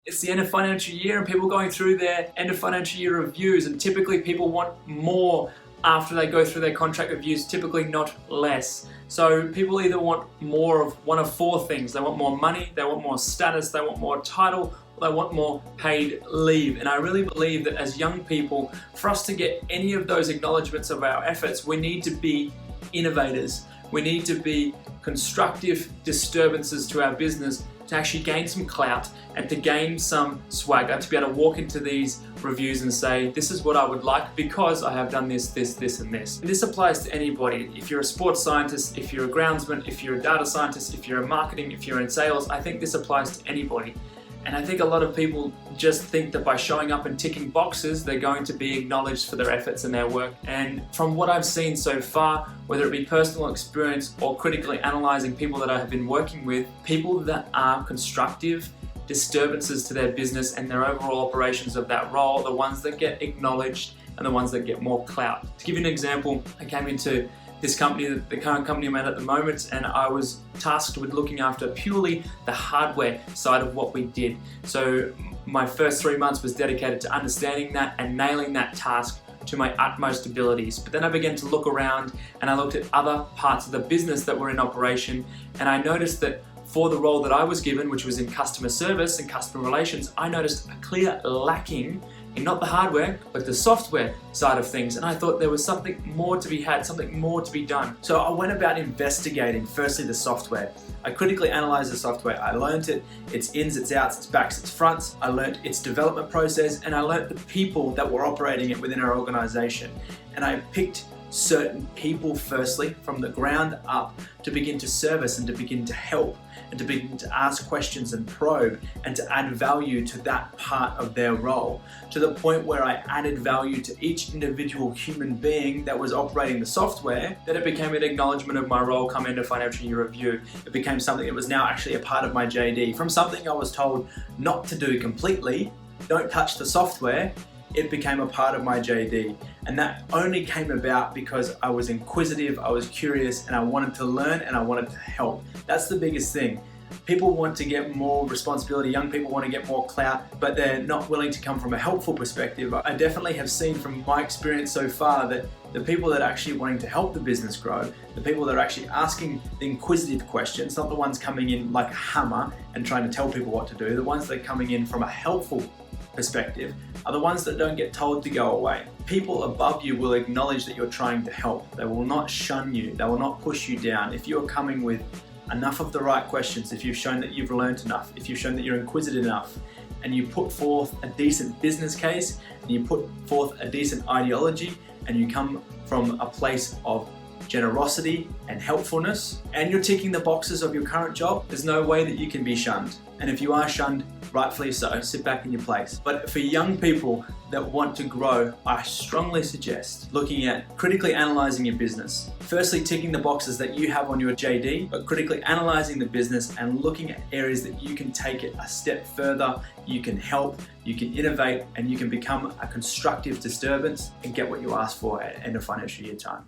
It's the end of financial year and people going through their end of financial year reviews, and typically people want more after they go through their contract reviews, typically not less. So people either want more of one of four things. They want more money, they want more status, they want more title, or they want more paid leave. And I really believe that as young people, for us to get any of those acknowledgements of our efforts, we need to be innovators. We need to be constructive disturbances to our business to actually gain some clout and to gain some swagger, to be able to walk into these reviews and say, this is what I would like because I have done this, this, this, and this. And this applies to anybody. If you're a sports scientist, if you're a groundsman, if you're a data scientist, if you're in marketing, if you're in sales, I think this applies to anybody. And I think a lot of people just think that by showing up and ticking boxes, they're going to be acknowledged for their efforts and their work. And from what I've seen so far, whether it be personal experience or critically analyzing people that I have been working with, people that are constructive disturbances to their business and their overall operations of that role, the ones that get acknowledged and the ones that get more clout. To give you an example, I came into this company, the current company I'm at the moment, and I was tasked with looking after purely the hardware side of what we did. So my first 3 months was dedicated to understanding that and nailing that task to my utmost abilities. But then I began to look around and I looked at other parts of the business that were in operation, and I noticed that for the role that I was given, which was in customer service and customer relations, I noticed a clear lacking in not the hardware, but the software side of things. And I thought there was something more to be had, something more to be done. So I went about investigating, firstly, the software. I critically analyzed the software. I learned it, its ins, its outs, its backs, its fronts. I learned its development process, and I learned the people that were operating it within our organization. And I picked certain people, firstly, from the ground up to begin to service and to begin to help and to begin to ask questions and probe and to add value to that part of their role, to the point where I added value to each individual human being that was operating the software, that it became an acknowledgement of my role come into financial year review. It became something that was now actually a part of my JD. From something I was told not to do completely, don't touch the software, it became a part of my JD. And that only came about because I was inquisitive, I was curious, and I wanted to learn and I wanted to help. That's the biggest thing. People want to get more responsibility, young people want to get more clout, but they're not willing to come from a helpful perspective. I definitely have seen from my experience so far that the people that are actually wanting to help the business grow, the people that are actually asking the inquisitive questions, not the ones coming in like a hammer and trying to tell people what to do, the ones that are coming in from a helpful perspective are the ones that don't get told to go away. People above you will acknowledge that you're trying to help. They will not shun you. They will not push you down. If you're coming with enough of the right questions, if you've shown that you've learned enough, if you've shown that you're inquisitive enough, and you put forth a decent business case, and you put forth a decent ideology, and you come from a place of generosity and helpfulness, and you're ticking the boxes of your current job, there's no way that you can be shunned. And if you are shunned, rightfully so, sit back in your place. But for young people that want to grow, I strongly suggest looking at critically analyzing your business. Firstly, ticking the boxes that you have on your JD, but critically analyzing the business and looking at areas that you can take it a step further, you can help, you can innovate, and you can become a constructive disturbance and get what you ask for at end of financial year time.